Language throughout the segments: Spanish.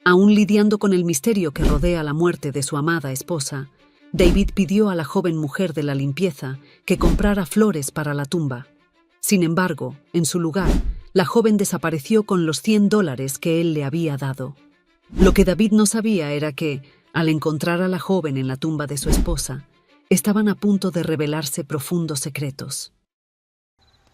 Aún lidiando con el misterio que rodea la muerte de su amada esposa, David pidió a la joven mujer de la limpieza que comprara flores para la tumba. Sin embargo, en su lugar, la joven desapareció con los $100 que él le había dado. Lo que David no sabía era que, al encontrar a la joven en la tumba de su esposa, estaban a punto de revelarse profundos secretos.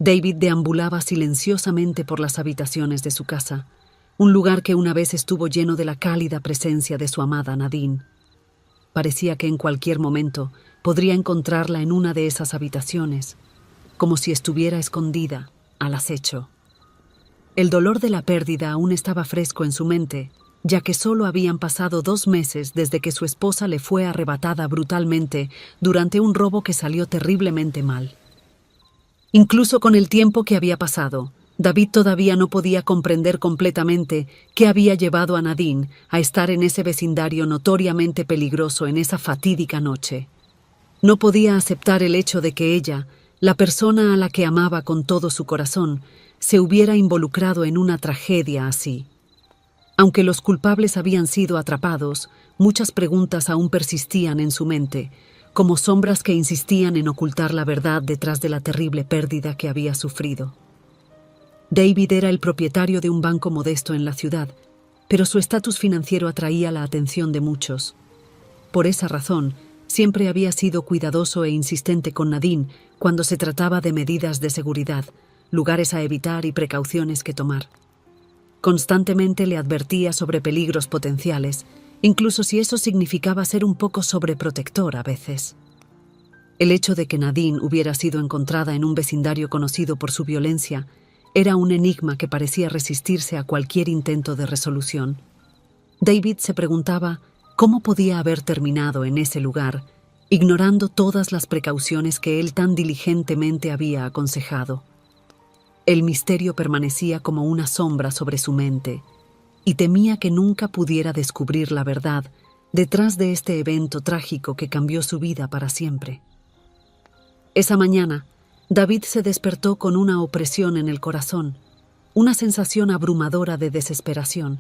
David deambulaba silenciosamente por las habitaciones de su casa, un lugar que una vez estuvo lleno de la cálida presencia de su amada Nadine. Parecía que en cualquier momento podría encontrarla en una de esas habitaciones, como si estuviera escondida, al acecho. El dolor de la pérdida aún estaba fresco en su mente, ya que solo habían pasado 2 meses desde que su esposa le fue arrebatada brutalmente durante un robo que salió terriblemente mal. Incluso con el tiempo que había pasado, David todavía no podía comprender completamente qué había llevado a Nadine a estar en ese vecindario notoriamente peligroso en esa fatídica noche. No podía aceptar el hecho de que ella, la persona a la que amaba con todo su corazón, se hubiera involucrado en una tragedia así. Aunque los culpables habían sido atrapados, muchas preguntas aún persistían en su mente, como sombras que insistían en ocultar la verdad detrás de la terrible pérdida que había sufrido. David era el propietario de un banco modesto en la ciudad, pero su estatus financiero atraía la atención de muchos. Por esa razón, siempre había sido cuidadoso e insistente con Nadine cuando se trataba de medidas de seguridad, lugares a evitar y precauciones que tomar. Constantemente le advertía sobre peligros potenciales, incluso si eso significaba ser un poco sobreprotector a veces. El hecho de que Nadine hubiera sido encontrada en un vecindario conocido por su violencia era un enigma que parecía resistirse a cualquier intento de resolución. David se preguntaba cómo podía haber terminado en ese lugar, ignorando todas las precauciones que él tan diligentemente había aconsejado. El misterio permanecía como una sombra sobre su mente, y temía que nunca pudiera descubrir la verdad detrás de este evento trágico que cambió su vida para siempre. Esa mañana, David se despertó con una opresión en el corazón, una sensación abrumadora de desesperación.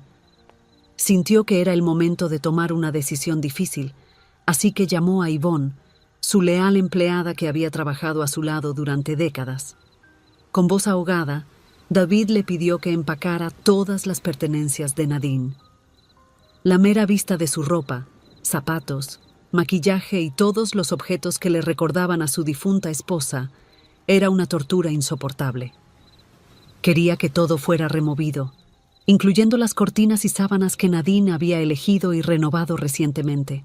Sintió que era el momento de tomar una decisión difícil, así que llamó a Yvonne, su leal empleada que había trabajado a su lado durante décadas. Con voz ahogada, David le pidió que empacara todas las pertenencias de Nadine. La mera vista de su ropa, zapatos, maquillaje y todos los objetos que le recordaban a su difunta esposa era una tortura insoportable. Quería que todo fuera removido, incluyendo las cortinas y sábanas que Nadine había elegido y renovado recientemente.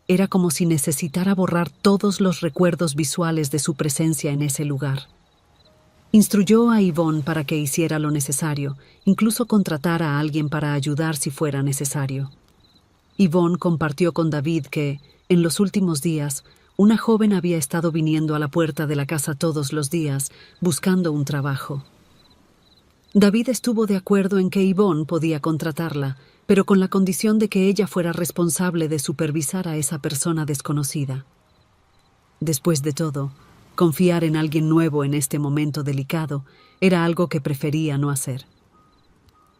Era como si necesitara borrar todos los recuerdos visuales de su presencia en ese lugar. Instruyó a Yvonne para que hiciera lo necesario, incluso contratara a alguien para ayudar si fuera necesario. Yvonne compartió con David que, en los últimos días, una joven había estado viniendo a la puerta de la casa todos los días, buscando un trabajo. David estuvo de acuerdo en que Yvonne podía contratarla, pero con la condición de que ella fuera responsable de supervisar a esa persona desconocida. Después de todo, confiar en alguien nuevo en este momento delicado era algo que prefería no hacer.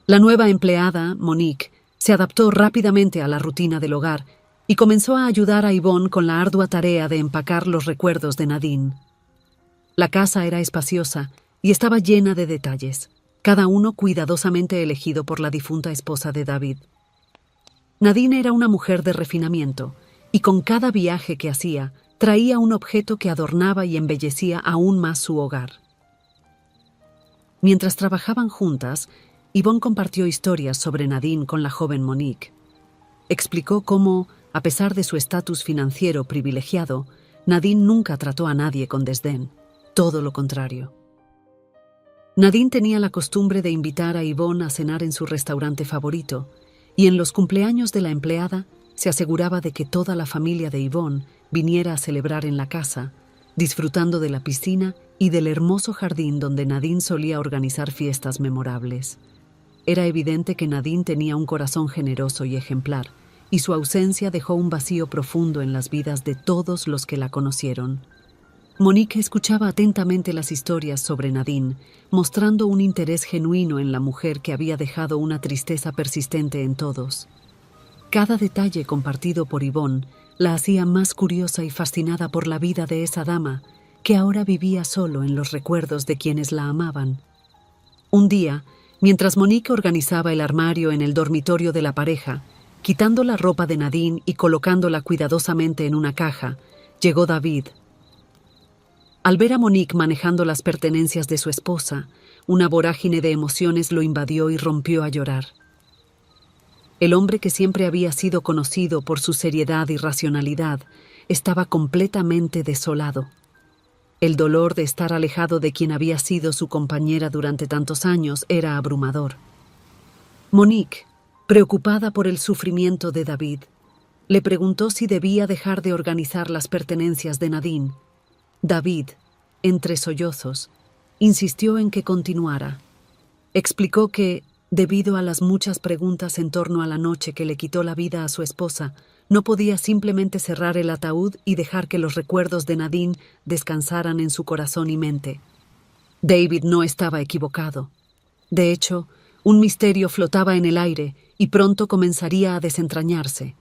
La nueva empleada, Monique, se adaptó rápidamente a la rutina del hogar y comenzó a ayudar a Yvonne con la ardua tarea de empacar los recuerdos de Nadine. La casa era espaciosa y estaba llena de detalles, cada uno cuidadosamente elegido por la difunta esposa de David. Nadine era una mujer de refinamiento, y con cada viaje que hacía, traía un objeto que adornaba y embellecía aún más su hogar. Mientras trabajaban juntas, Yvonne compartió historias sobre Nadine con la joven Monique. Explicó cómo, a pesar de su estatus financiero privilegiado, Nadine nunca trató a nadie con desdén, todo lo contrario. Nadine tenía la costumbre de invitar a Yvonne a cenar en su restaurante favorito, y en los cumpleaños de la empleada se aseguraba de que toda la familia de Yvonne viniera a celebrar en la casa, disfrutando de la piscina y del hermoso jardín donde Nadine solía organizar fiestas memorables. Era evidente que Nadine tenía un corazón generoso y ejemplar, y su ausencia dejó un vacío profundo en las vidas de todos los que la conocieron. Monique escuchaba atentamente las historias sobre Nadine, mostrando un interés genuino en la mujer que había dejado una tristeza persistente en todos. Cada detalle compartido por Yvonne la hacía más curiosa y fascinada por la vida de esa dama, que ahora vivía solo en los recuerdos de quienes la amaban. Un día, mientras Monique organizaba el armario en el dormitorio de la pareja, quitando la ropa de Nadine y colocándola cuidadosamente en una caja, llegó David. Al ver a Monique manejando las pertenencias de su esposa, una vorágine de emociones lo invadió y rompió a llorar. El hombre que siempre había sido conocido por su seriedad y racionalidad estaba completamente desolado. El dolor de estar alejado de quien había sido su compañera durante tantos años era abrumador. Monique, preocupada por el sufrimiento de David, le preguntó si debía dejar de organizar las pertenencias de Nadine. David, entre sollozos, insistió en que continuara. Explicó que, debido a las muchas preguntas en torno a la noche que le quitó la vida a su esposa, no podía simplemente cerrar el ataúd y dejar que los recuerdos de Nadine descansaran en su corazón y mente. David no estaba equivocado. De hecho, un misterio flotaba en el aire y pronto comenzaría a desentrañarse.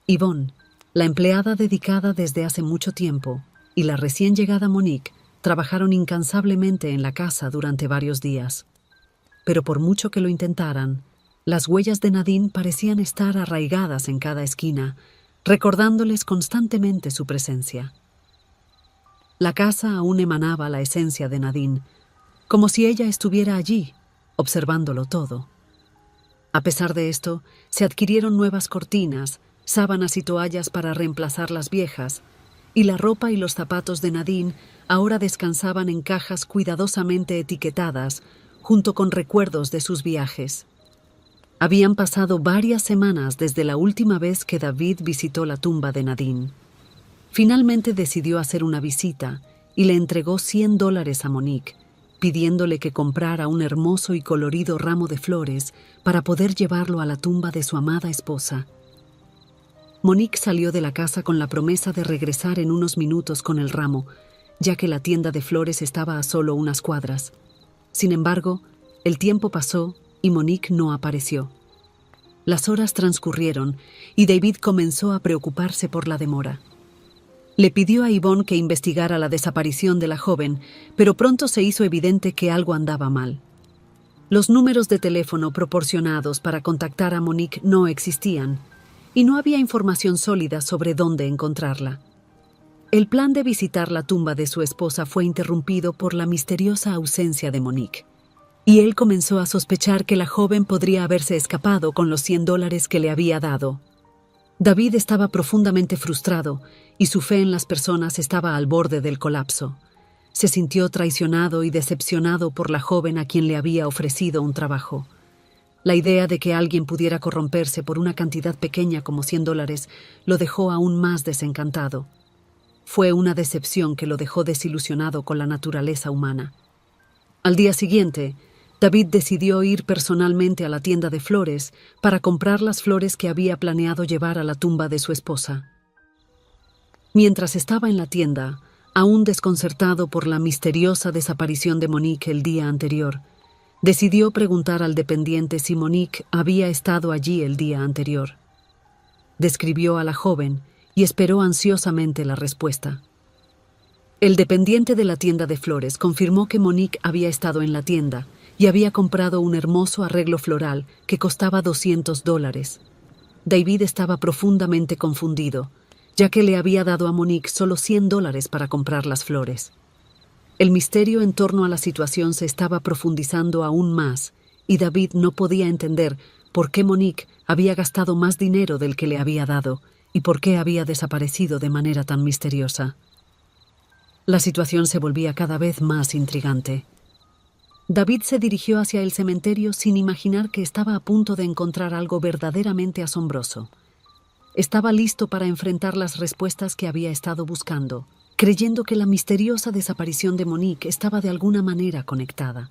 Yvonne, la empleada dedicada desde hace mucho tiempo, y la recién llegada Monique trabajaron incansablemente en la casa durante varios días. Pero por mucho que lo intentaran, las huellas de Nadine parecían estar arraigadas en cada esquina, recordándoles constantemente su presencia. La casa aún emanaba la esencia de Nadine, como si ella estuviera allí, observándolo todo. A pesar de esto, se adquirieron nuevas cortinas, sábanas y toallas para reemplazar las viejas, y la ropa y los zapatos de Nadine ahora descansaban en cajas cuidadosamente etiquetadas, junto con recuerdos de sus viajes. Habían pasado varias semanas desde la última vez que David visitó la tumba de Nadine. Finalmente decidió hacer una visita y le entregó $100 a Monique, pidiéndole que comprara un hermoso y colorido ramo de flores para poder llevarlo a la tumba de su amada esposa. Monique salió de la casa con la promesa de regresar en unos minutos con el ramo, ya que la tienda de flores estaba a solo unas cuadras. Sin embargo, el tiempo pasó y Monique no apareció. Las horas transcurrieron y David comenzó a preocuparse por la demora. Le pidió a Yvonne que investigara la desaparición de la joven, pero pronto se hizo evidente que algo andaba mal. Los números de teléfono proporcionados para contactar a Monique no existían, y no había información sólida sobre dónde encontrarla. El plan de visitar la tumba de su esposa fue interrumpido por la misteriosa ausencia de Monique, y él comenzó a sospechar que la joven podría haberse escapado con los $100 que le había dado. David estaba profundamente frustrado y su fe en las personas estaba al borde del colapso. Se sintió traicionado y decepcionado por la joven a quien le había ofrecido un trabajo. La idea de que alguien pudiera corromperse por una cantidad pequeña como $100 lo dejó aún más desencantado. Fue una decepción que lo dejó desilusionado con la naturaleza humana. Al día siguiente, David decidió ir personalmente a la tienda de flores para comprar las flores que había planeado llevar a la tumba de su esposa. Mientras estaba en la tienda, aún desconcertado por la misteriosa desaparición de Monique el día anterior, decidió preguntar al dependiente si Monique había estado allí el día anterior. Describió a la joven y esperó ansiosamente la respuesta. El dependiente de la tienda de flores confirmó que Monique había estado en la tienda y había comprado un hermoso arreglo floral que costaba $200. David estaba profundamente confundido, ya que le había dado a Monique solo $100 para comprar las flores. El misterio en torno a la situación se estaba profundizando aún más, y David no podía entender por qué Monique había gastado más dinero del que le había dado y por qué había desaparecido de manera tan misteriosa. La situación se volvía cada vez más intrigante. David se dirigió hacia el cementerio sin imaginar que estaba a punto de encontrar algo verdaderamente asombroso. Estaba listo para enfrentar las respuestas que había estado buscando, creyendo que la misteriosa desaparición de Monique estaba de alguna manera conectada.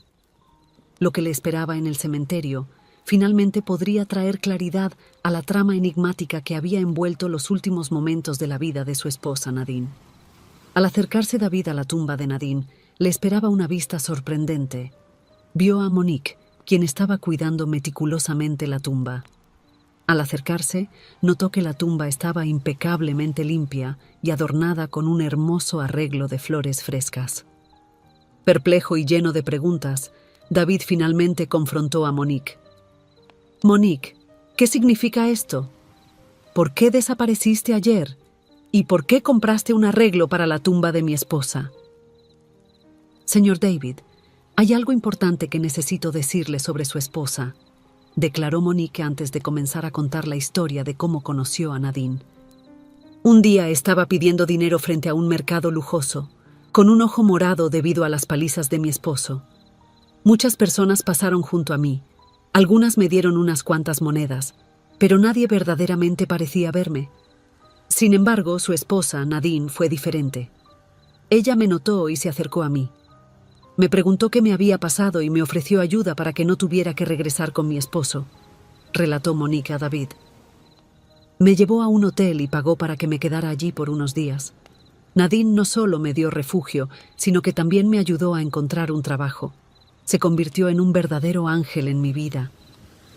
Lo que le esperaba en el cementerio finalmente podría traer claridad a la trama enigmática que había envuelto los últimos momentos de la vida de su esposa Nadine. Al acercarse David a la tumba de Nadine, le esperaba una vista sorprendente. Vio a Monique, quien estaba cuidando meticulosamente la tumba. Al acercarse, notó que la tumba estaba impecablemente limpia y adornada con un hermoso arreglo de flores frescas. Perplejo y lleno de preguntas, David finalmente confrontó a Monique. «Monique, ¿qué significa esto? ¿Por qué desapareciste ayer? ¿Y por qué compraste un arreglo para la tumba de mi esposa?» «Señor David, hay algo importante que necesito decirle sobre su esposa», declaró Monique antes de comenzar a contar la historia de cómo conoció a Nadine. «Un día estaba pidiendo dinero frente a un mercado lujoso, con un ojo morado debido a las palizas de mi esposo. Muchas personas pasaron junto a mí. Algunas me dieron unas cuantas monedas, pero nadie verdaderamente parecía verme. Sin embargo, su esposa, Nadine, fue diferente. Ella me notó y se acercó a mí. Me preguntó qué me había pasado y me ofreció ayuda para que no tuviera que regresar con mi esposo», relató Monique a David. «Me llevó a un hotel y pagó para que me quedara allí por unos días. Nadine no solo me dio refugio, sino que también me ayudó a encontrar un trabajo. Se convirtió en un verdadero ángel en mi vida»,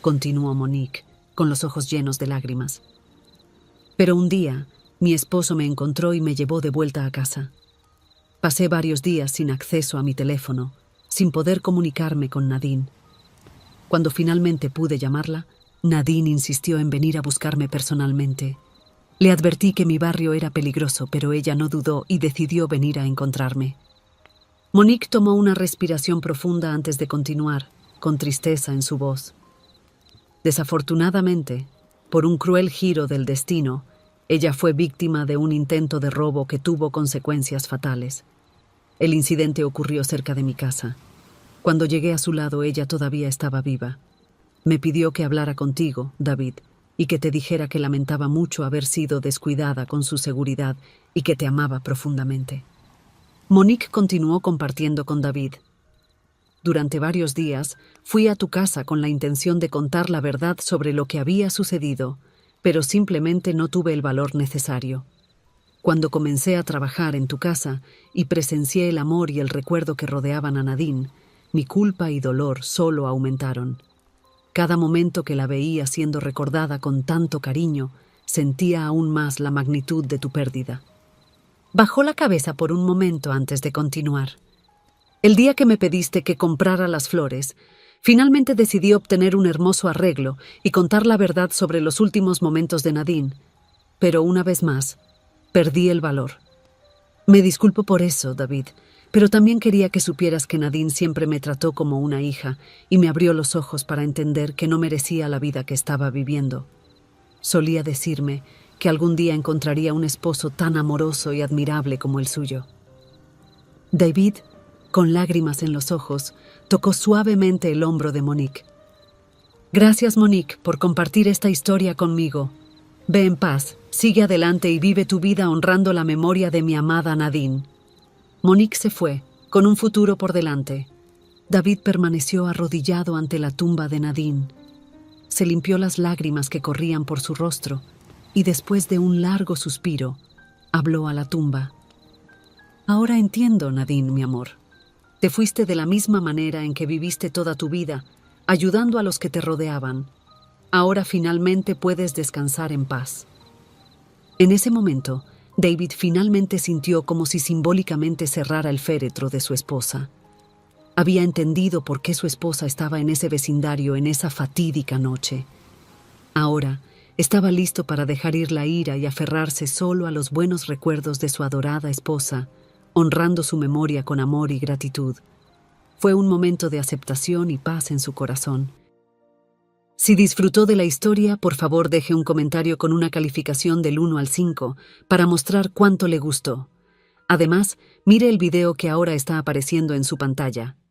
continuó Monique, con los ojos llenos de lágrimas. «Pero un día, mi esposo me encontró y me llevó de vuelta a casa. Pasé varios días sin acceso a mi teléfono, sin poder comunicarme con Nadine. Cuando finalmente pude llamarla, Nadine insistió en venir a buscarme personalmente. Le advertí que mi barrio era peligroso, pero ella no dudó y decidió venir a encontrarme». Monique tomó una respiración profunda antes de continuar, con tristeza en su voz. «Desafortunadamente, por un cruel giro del destino, ella fue víctima de un intento de robo que tuvo consecuencias fatales. El incidente ocurrió cerca de mi casa. Cuando llegué a su lado, ella todavía estaba viva. Me pidió que hablara contigo, David, y que te dijera que lamentaba mucho haber sido descuidada con su seguridad y que te amaba profundamente». Monique continuó compartiendo con David. «Durante varios días fui a tu casa con la intención de contar la verdad sobre lo que había sucedido, pero simplemente no tuve el valor necesario. Cuando comencé a trabajar en tu casa y presencié el amor y el recuerdo que rodeaban a Nadine, mi culpa y dolor solo aumentaron. Cada momento que la veía siendo recordada con tanto cariño, sentía aún más la magnitud de tu pérdida». Bajó la cabeza por un momento antes de continuar. «El día que me pediste que comprara las flores, finalmente decidí obtener un hermoso arreglo y contar la verdad sobre los últimos momentos de Nadine. Pero una vez más, perdí el valor. Me disculpo por eso, David, pero también quería que supieras que Nadine siempre me trató como una hija y me abrió los ojos para entender que no merecía la vida que estaba viviendo. Solía decirme que algún día encontraría un esposo tan amoroso y admirable como el suyo». David, con lágrimas en los ojos, tocó suavemente el hombro de Monique. «Gracias, Monique, por compartir esta historia conmigo. Ve en paz, sigue adelante y vive tu vida honrando la memoria de mi amada Nadine». Monique se fue, con un futuro por delante. David permaneció arrodillado ante la tumba de Nadine. Se limpió las lágrimas que corrían por su rostro y después de un largo suspiro, habló a la tumba. «Ahora entiendo, Nadine, mi amor. Te fuiste de la misma manera en que viviste toda tu vida, ayudando a los que te rodeaban. Ahora finalmente puedes descansar en paz». En ese momento, David finalmente sintió como si simbólicamente cerrara el féretro de su esposa. Había entendido por qué su esposa estaba en ese vecindario en esa fatídica noche. Ahora, estaba listo para dejar ir la ira y aferrarse solo a los buenos recuerdos de su adorada esposa, honrando su memoria con amor y gratitud. Fue un momento de aceptación y paz en su corazón. Si disfrutó de la historia, por favor deje un comentario con una calificación del 1 al 5 para mostrar cuánto le gustó. Además, mire el video que ahora está apareciendo en su pantalla.